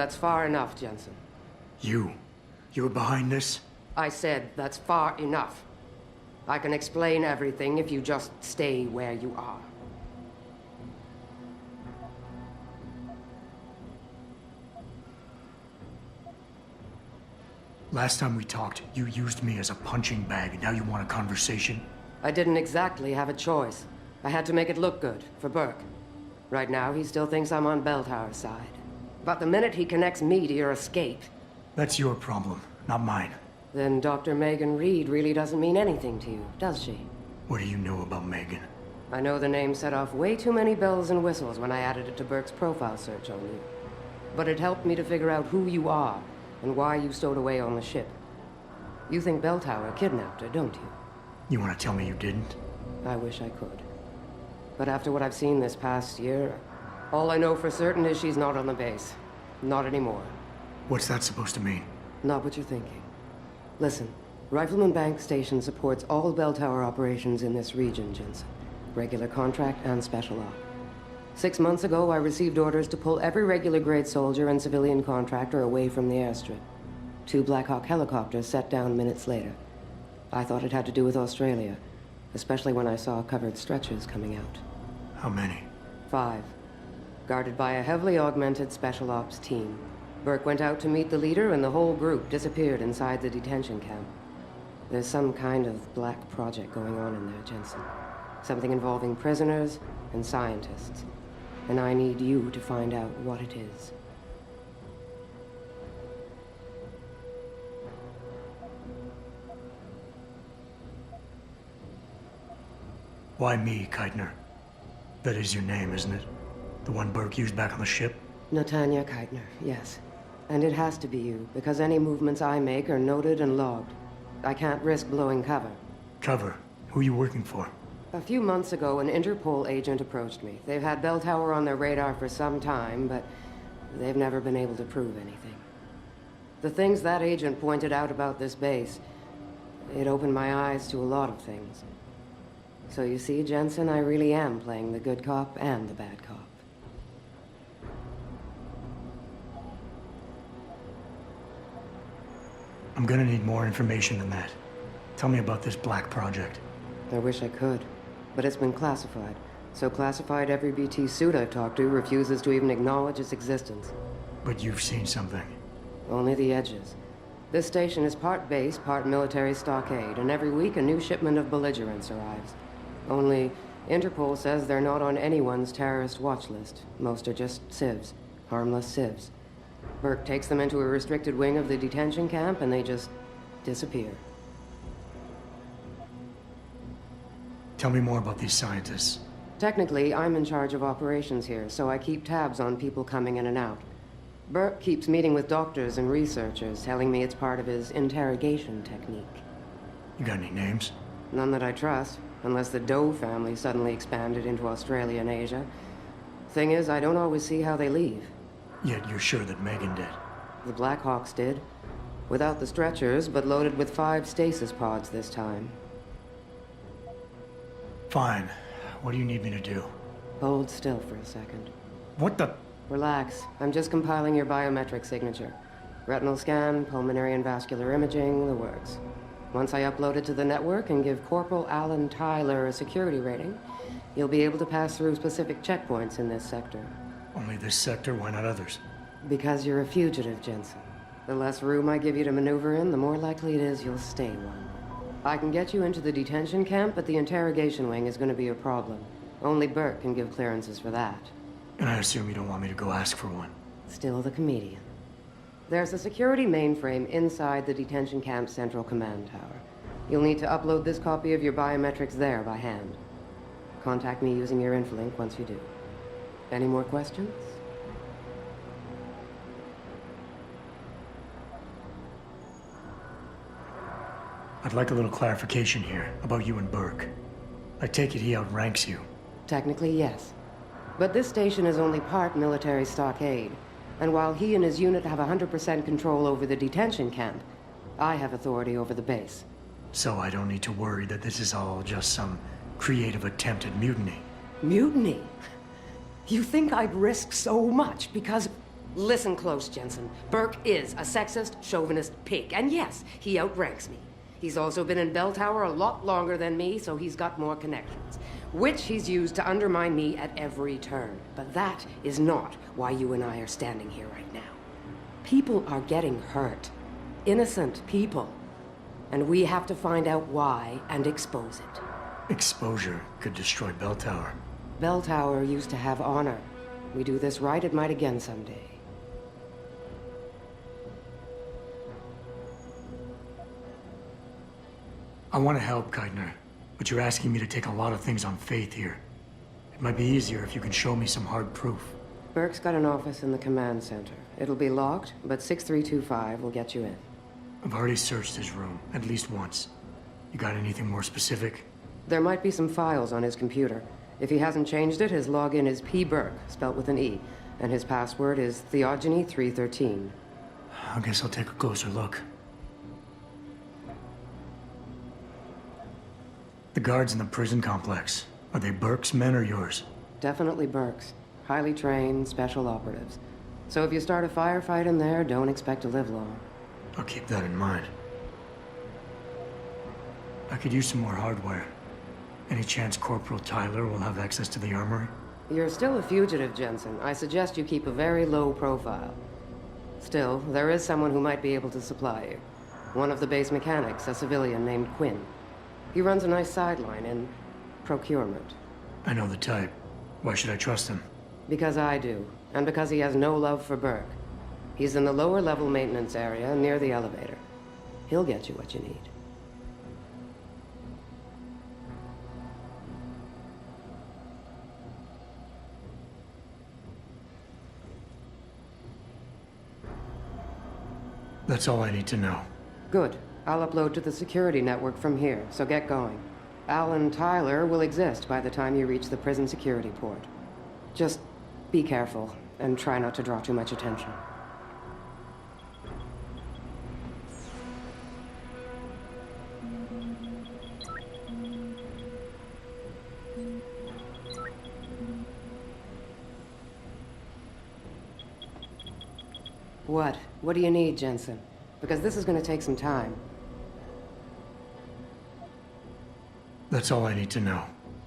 That's far enough, Jensen. You're behind this? I said that's far enough. I can explain everything if you just stay where you are. Last time we talked, you used me as a punching bag, and now you want a conversation? I didn't exactly have a choice. I had to make it look good, for Burke. Right now, he still thinks I'm on Belltower's side. But the minute he connects me to your escape... That's your problem, not mine. Then Dr. Megan Reed really doesn't mean anything to you, does she? What do you know about Megan? I know the name set off way too many bells and whistles when I added it to Burke's profile search on you. But it helped me to figure out who you are and why you stowed away on the ship. You think Belltower kidnapped her, don't you? You want to tell me you didn't? I wish I could. But after what I've seen this past year, all I know for certain is she's not on the base. Not anymore. What's that supposed to mean? Not what you're thinking. Listen, Rifleman Bank Station supports all Belltower operations in this region, Jensen. Regular contract and special op. 6 months ago, I received orders to pull every regular grade soldier and civilian contractor away from the airstrip. 2 Black Hawk helicopters set down minutes later. I thought it had to do with Australia, especially when I saw covered stretchers coming out. How many? 5. Guarded by a heavily augmented special ops team. Burke went out to meet the leader, and the whole group disappeared inside the detention camp. There's some kind of black project going on in there, Jensen. Something involving prisoners and scientists. And I need you to find out what it is. Why me, Keitner? That is your name, isn't it? The one Burke used back on the ship? Natanya Keitner, yes. And it has to be you, because any movements I make are noted and logged. I can't risk blowing cover. Cover? Who are you working for? A few months ago, an Interpol agent approached me. They've had Belltower on their radar for some time, but they've never been able to prove anything. The things that agent pointed out about this base, it opened my eyes to a lot of things. So you see, Jensen, I really am playing the good cop and the bad cop. I'm gonna need more information than that. Tell me about this black project. I wish I could, but it's been classified. So classified every BT suit I've talked to refuses to even acknowledge its existence. But you've seen something. Only the edges. This station is part base, part military stockade, and every week a new shipment of belligerents arrives. Only, Interpol says they're not on anyone's terrorist watch list. Most are just civs. Harmless civs. Burke takes them into a restricted wing of the detention camp, and they just disappear. Tell me more about these scientists. Technically, I'm in charge of operations here, so I keep tabs on people coming in and out. Burke keeps meeting with doctors and researchers, telling me it's part of his interrogation technique. You got any names? None that I trust, unless the Doe family suddenly expanded into Australia and Asia. Thing is, I don't always see how they leave. Yet you're sure that Megan did. The Black Hawks did. Without the stretchers, but loaded with 5 stasis pods this time. Fine. What do you need me to do? Hold still for a second. What the... Relax. I'm just compiling your biometric signature. Retinal scan, pulmonary and vascular imaging, the works. Once I upload it to the network and give Corporal Alan Tyler a security rating, you'll be able to pass through specific checkpoints in this sector. Only this sector, why not others? Because you're a fugitive, Jensen. The less room I give you to maneuver in, the more likely it is you'll stay one. I can get you into the detention camp, but the interrogation wing is going to be a problem. Only Burke can give clearances for that. And I assume you don't want me to go ask for one. Still the comedian. There's a security mainframe inside the detention camp's central command tower. You'll need to upload this copy of your biometrics there by hand. Contact me using your inflink once you do. Any more questions? I'd like a little clarification here about you and Burke. I take it he outranks you. Technically, yes. But this station is only part military stockade. And while he and his unit have 100% control over the detention camp, I have authority over the base. So I don't need to worry that this is all just some creative attempt at mutiny. Mutiny? You think I'd risk so much because... Listen close, Jensen. Burke is a sexist, chauvinist pig. And yes, he outranks me. He's also been in Bell Tower a lot longer than me, so he's got more connections. Which he's used to undermine me at every turn. But that is not why you and I are standing here right now. People are getting hurt. Innocent people. And we have to find out why and expose it. Exposure could destroy Bell Tower. Bell Tower used to have honor. We do this right, it might again someday. I want to help, Keitner, but you're asking me to take a lot of things on faith here. It might be easier if you can show me some hard proof. Burke's got an office in the command center. It'll be locked, but 6325 will get you in. I've already searched his room, at least once. You got anything more specific? There might be some files on his computer. If he hasn't changed it, his login is P. Burke, spelt with an E, and his password is Theogony313. I guess I'll take a closer look. The guards in the prison complex, are they Burke's men or yours? Definitely Burke's. Highly trained, special operatives. So if you start a firefight in there, don't expect to live long. I'll keep that in mind. I could use some more hardware. Any chance Corporal Tyler will have access to the armory? You're still a fugitive, Jensen. I suggest you keep a very low profile. Still, there is someone who might be able to supply you. One of the base mechanics, a civilian named Quinn. He runs a nice sideline in procurement. I know the type. Why should I trust him? Because I do, and because he has no love for Burke. He's in the lower level maintenance area near the elevator. He'll get you what you need. That's all I need to know. Good. I'll upload to the security network from here, so get going. Al and Tyler will exist by the time you reach the prison security port. Just be careful, and try not to draw too much attention. What? What do you need, Jensen? Because this is going to take some time. That's all I need to know.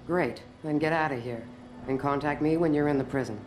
Great. Then get out of here. And contact me when you're in the prison.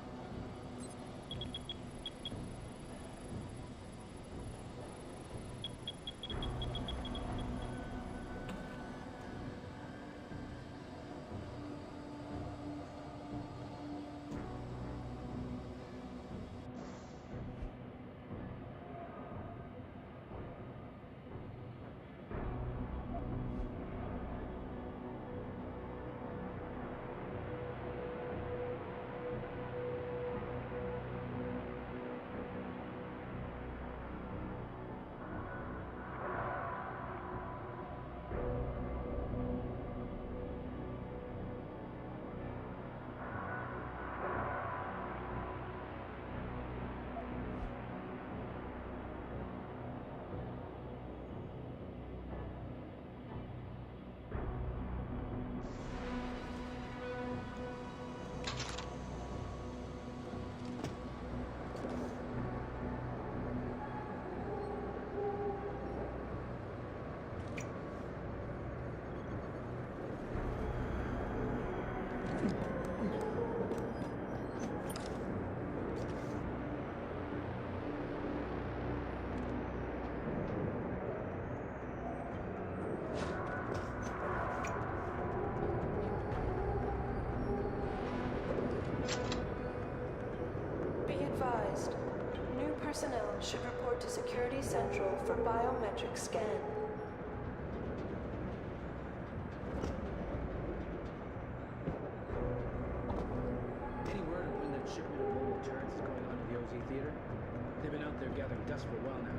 Personnel should report to Security Central for biometric scan. Any word on when that shipment of mobile turrets is going on to the OZ Theater? They've been out there gathering dust for a while now.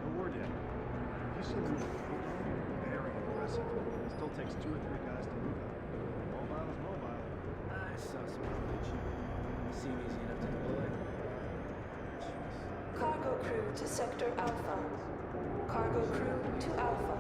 No word yet. You see them? Very impressive. It still takes 2 or 3 guys to move them. Mobile is mobile. I saw some footage. Seem easy enough to deploy. Cargo crew to Sector Alpha. Cargo crew to Alpha.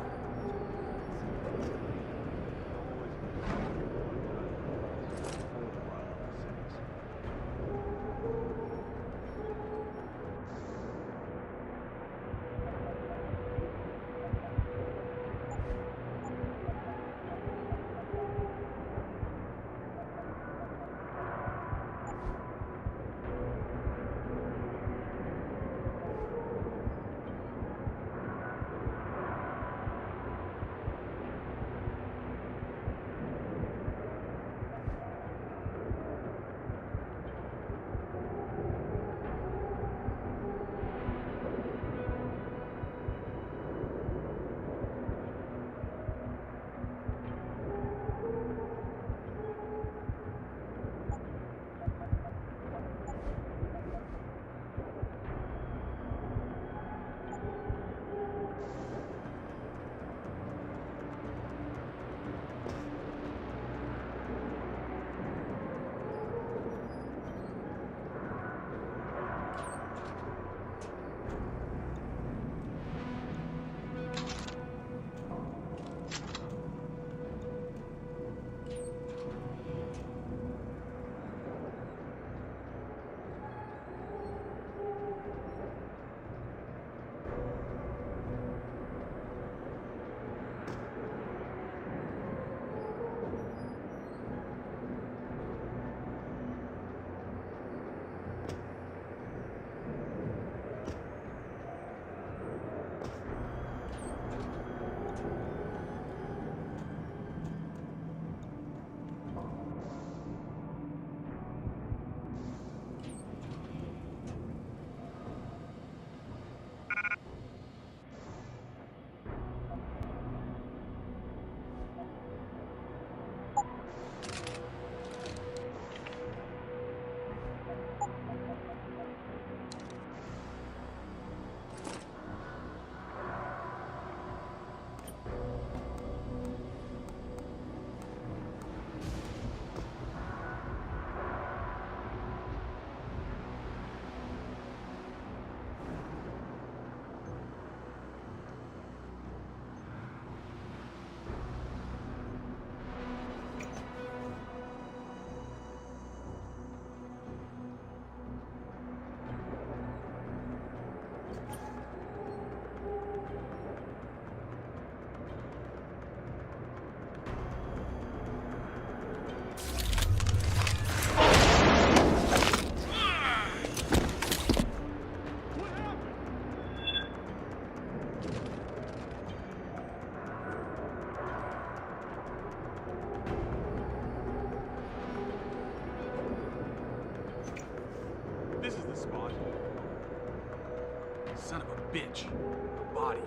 bitch. A body.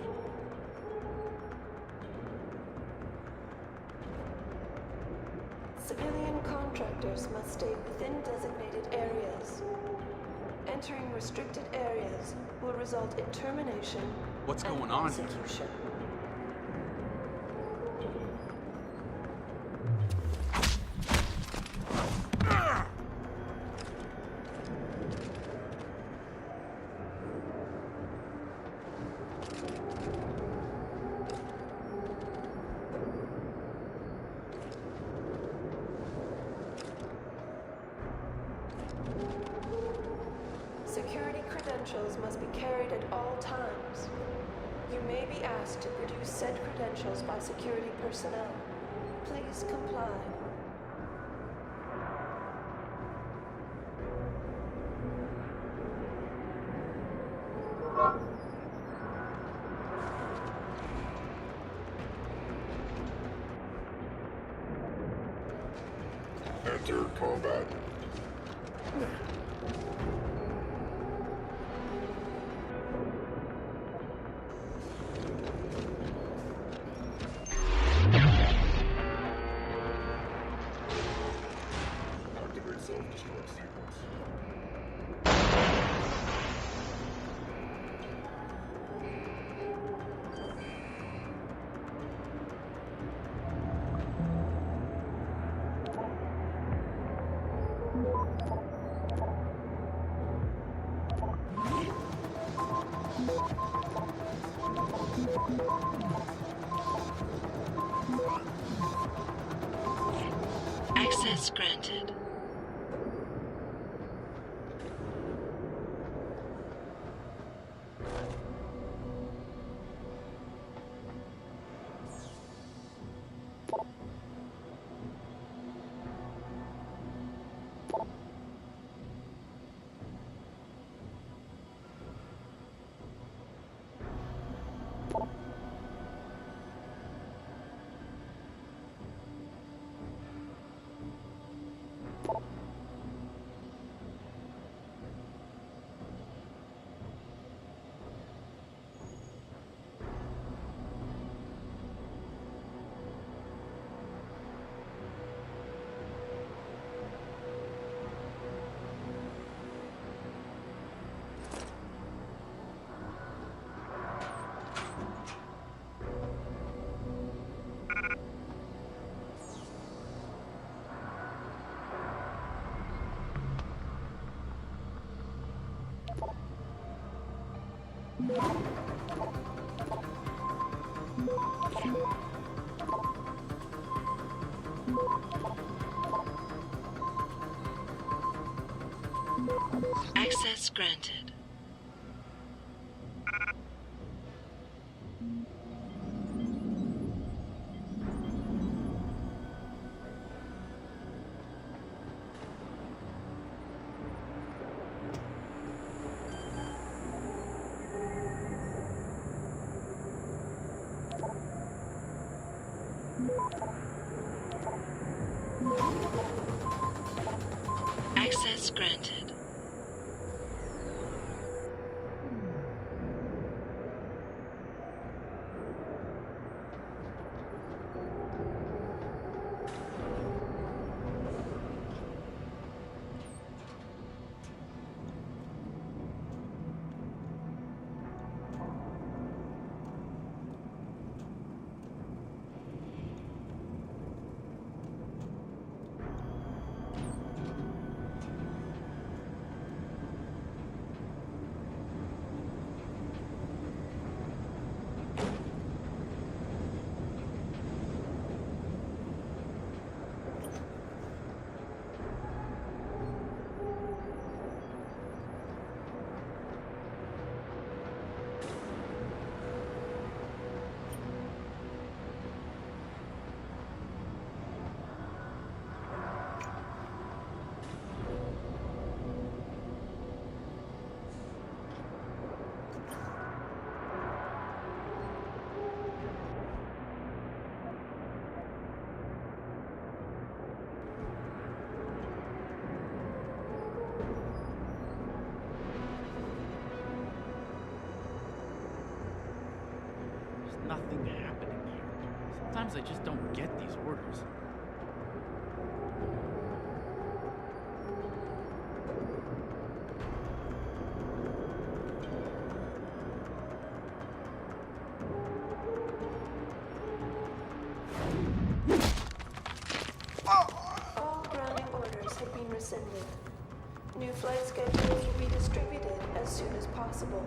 Civilian contractors must stay within designated areas. Entering restricted areas will result in termination What's and going on here? execution. Security credentials must be carried at all times. You may be asked to produce said credentials by security personnel. Please comply. Enter combat. Activate self-destruct sequence. Access granted. Access granted. Access granted. nothing happening here. Sometimes I just don't get these orders. All grounding orders have been rescinded. New flight schedules will be distributed as soon as possible.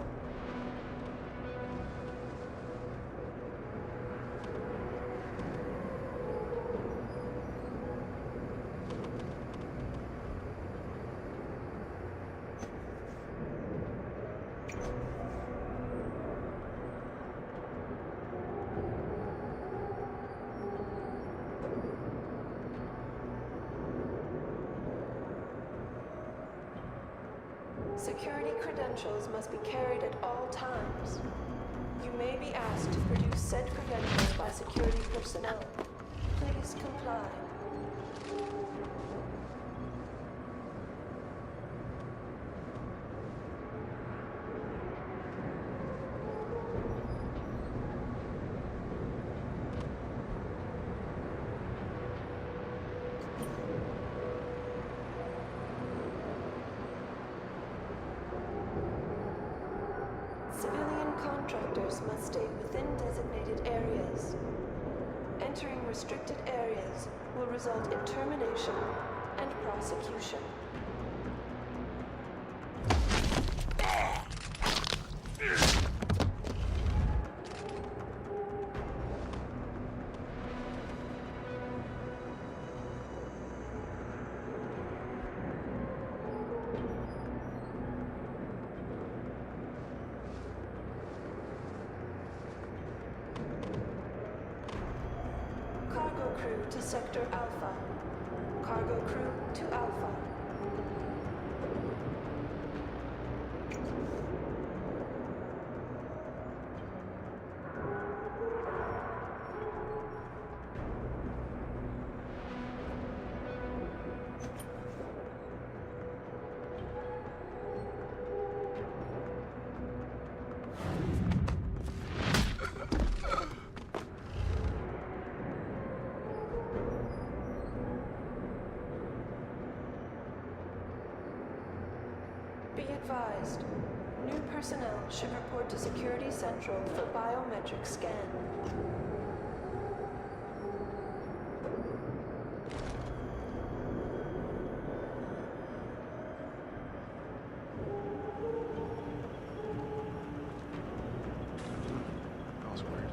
Security credentials must be carried at all times. You may be asked to produce said credentials by security personnel. Please comply. Civilian contractors must stay within designated areas. Entering restricted areas will result in termination and prosecution. Cargo crew to Sector Alpha. Cargo crew to Alpha. Be advised, new personnel should report to Security Central for biometric scan. That was weird.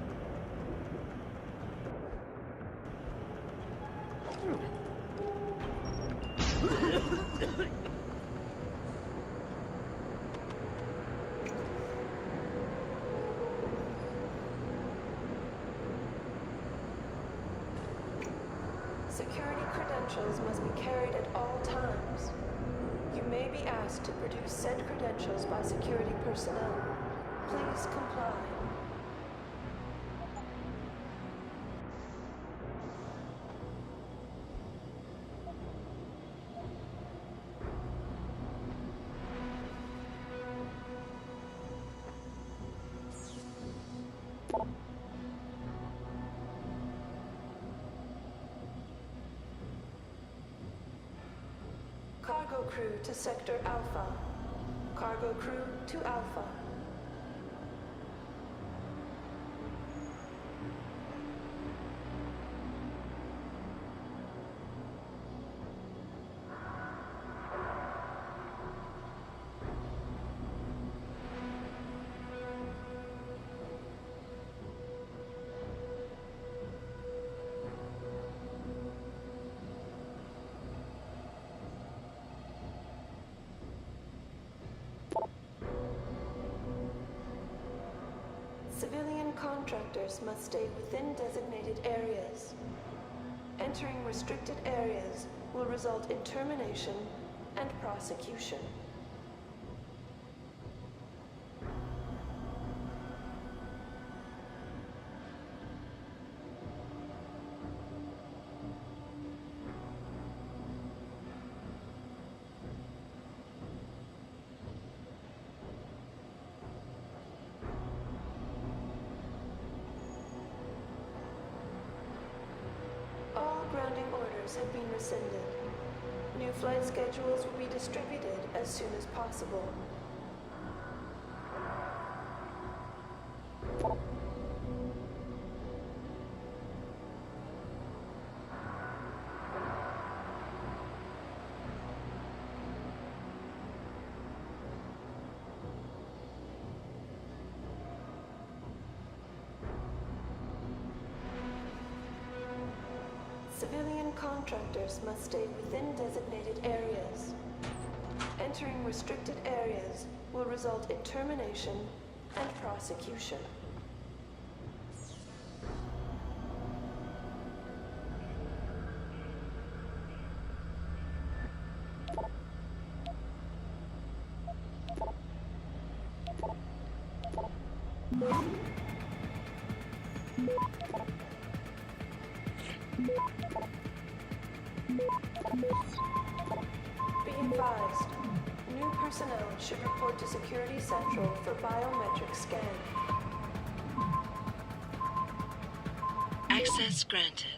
Security credentials must be carried at all times. You may be asked to produce said credentials by security personnel. Please comply. Cargo crew to Sector Alpha. Cargo crew to Alpha. Civilian contractors must stay within designated areas. Entering restricted areas will result in termination and prosecution. orders have been rescinded. New flight schedules will be distributed as soon as possible. Civilian contractors must stay within designated areas. Entering restricted areas will result in termination and prosecution. Be advised, new personnel should report to Security Central for biometric scan. Access granted.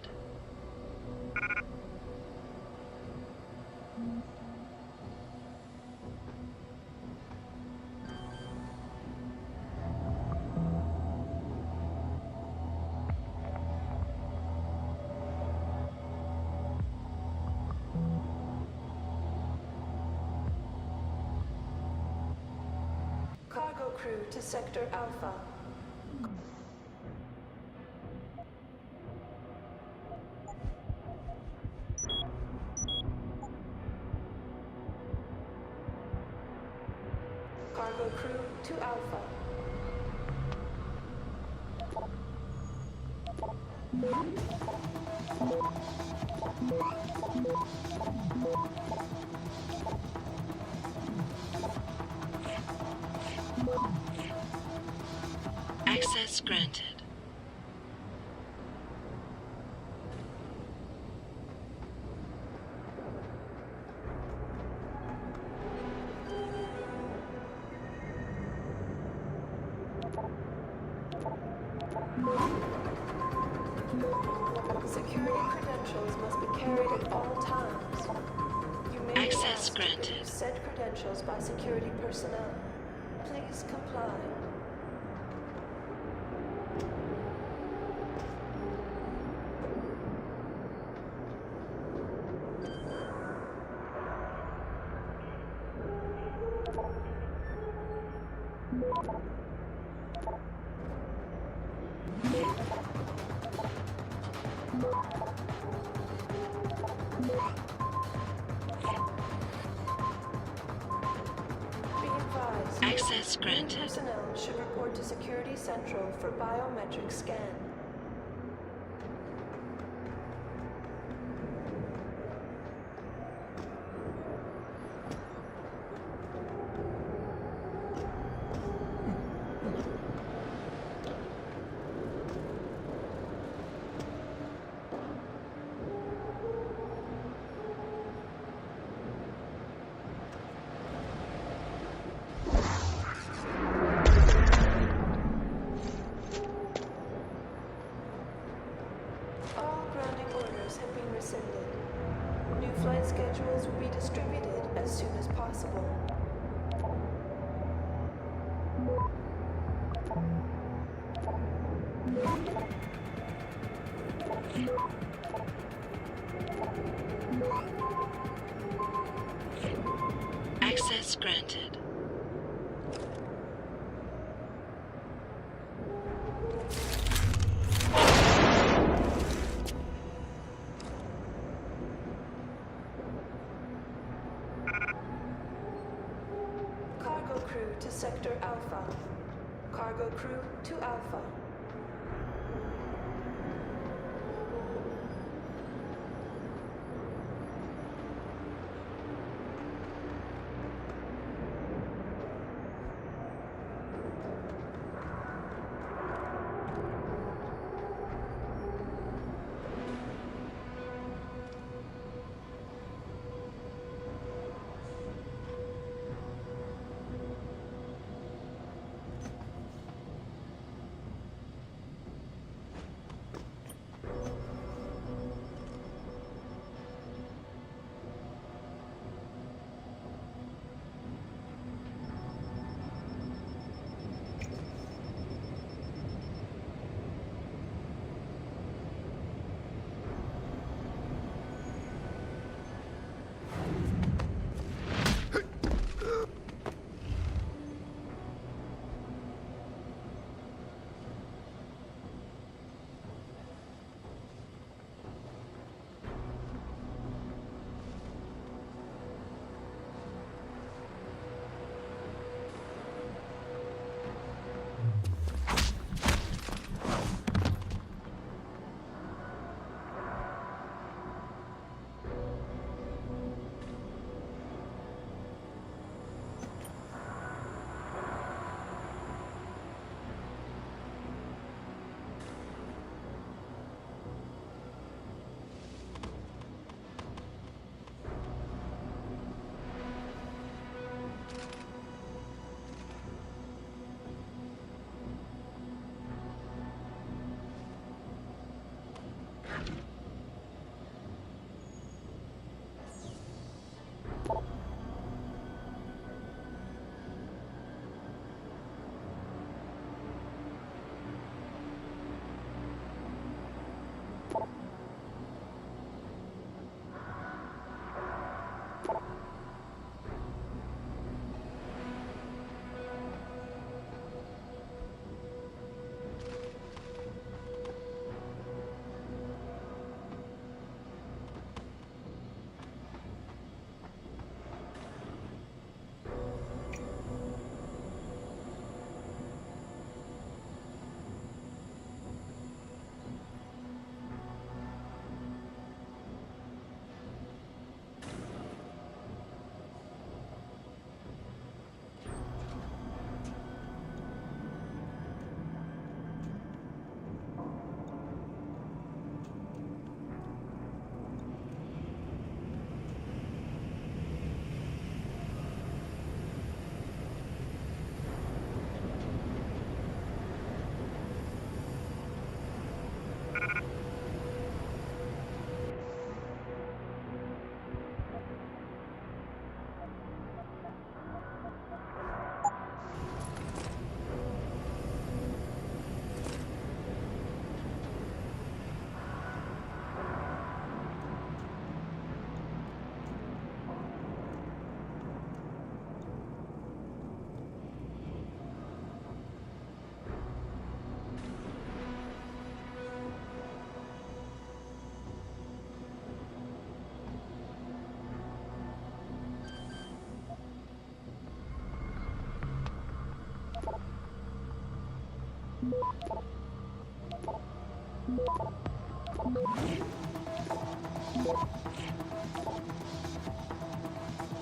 Cargo crew to Sector Alpha. Cargo crew to Alpha. Access granted. Security credentials must be carried at all times. You may be Access asked to granted. produce said credentials by security personnel. Please comply. Be advised, Access new granted. personnel should report to Security Central for biometric scan. All grounding orders have been rescinded. New flight schedules will be distributed as soon as possible. Access granted. Cargo crew to Sector Alpha. Cargo crew to Alpha.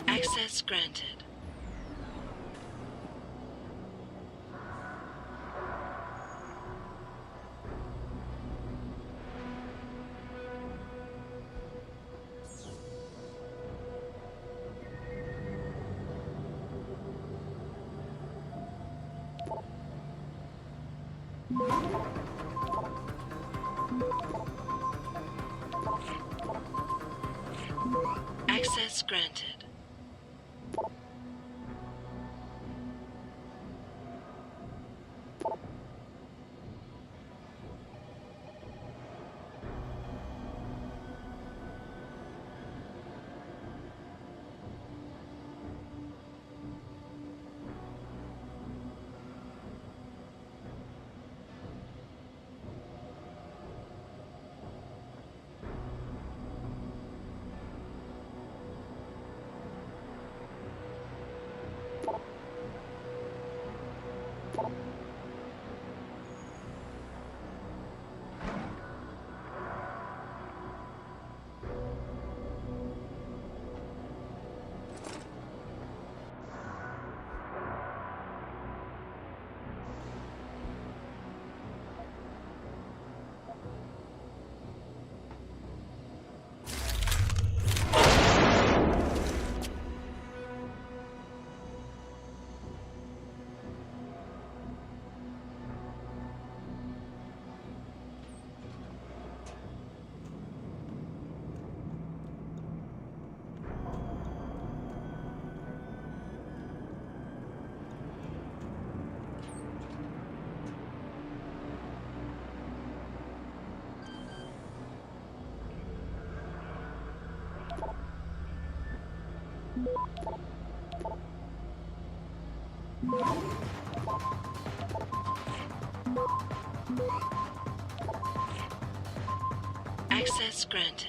Access granted. Access granted. Access granted.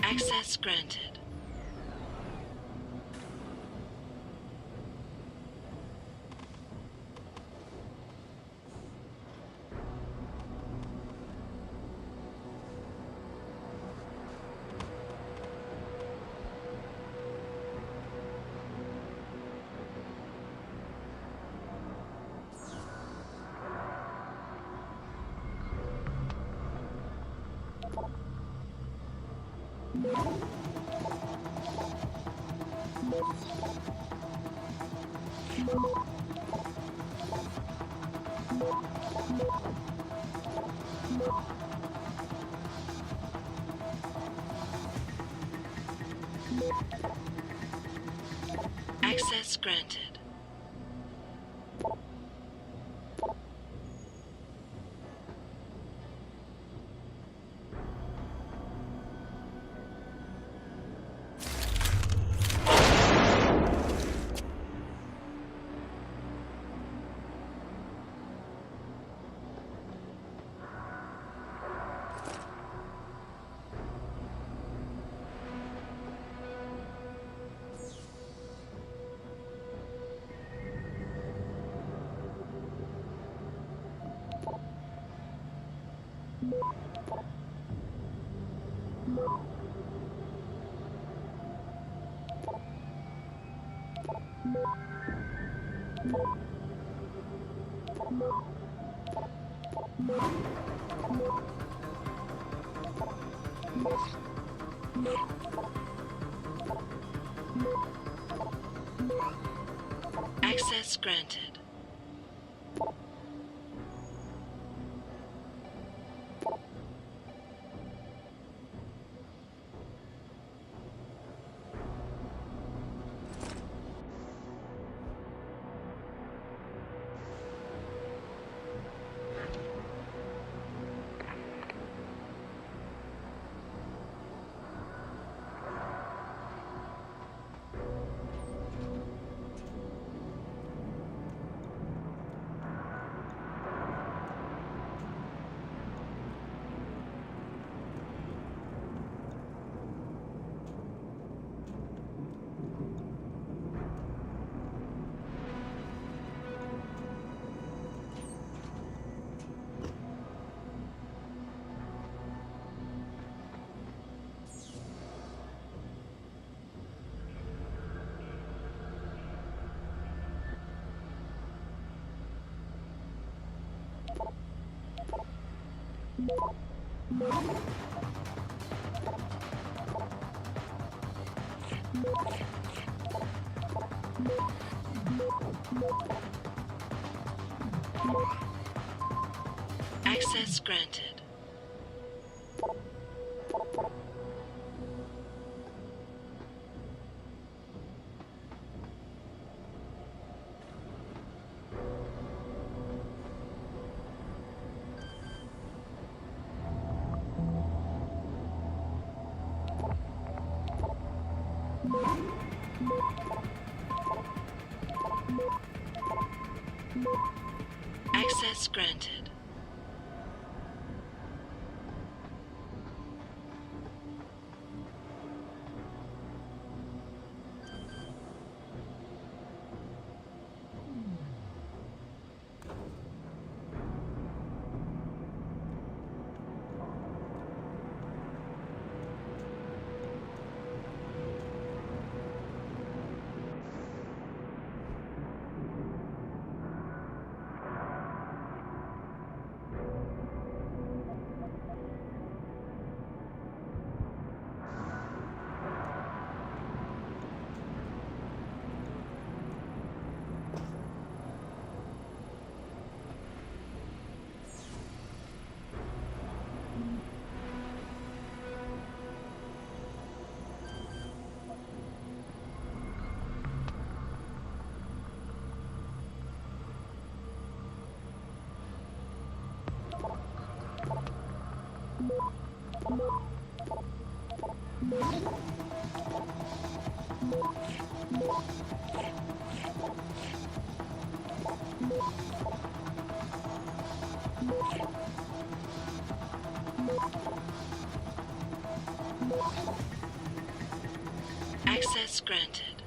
Access granted. Access granted. Access granted. Access granted. Access granted. Access granted.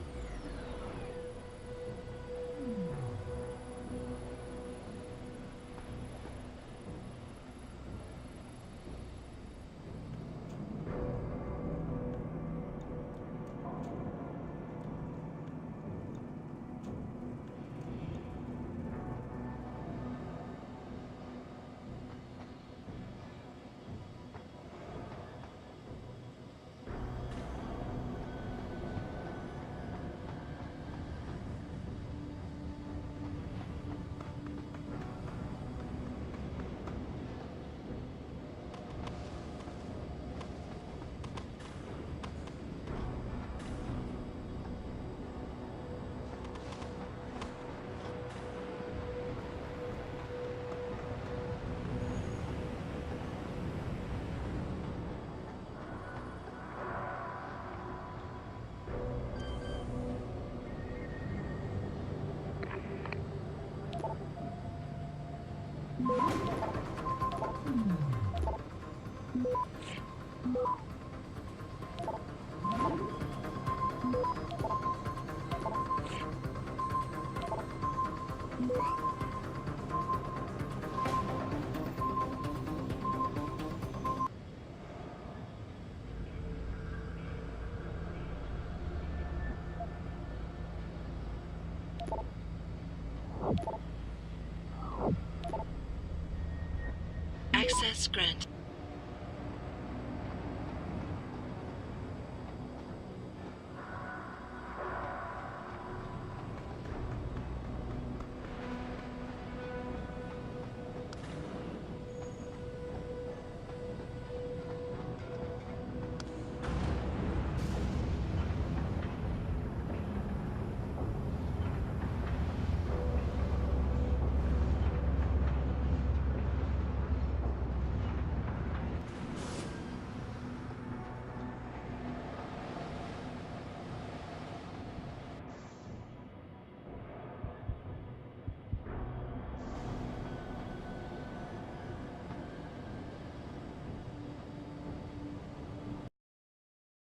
Access granted.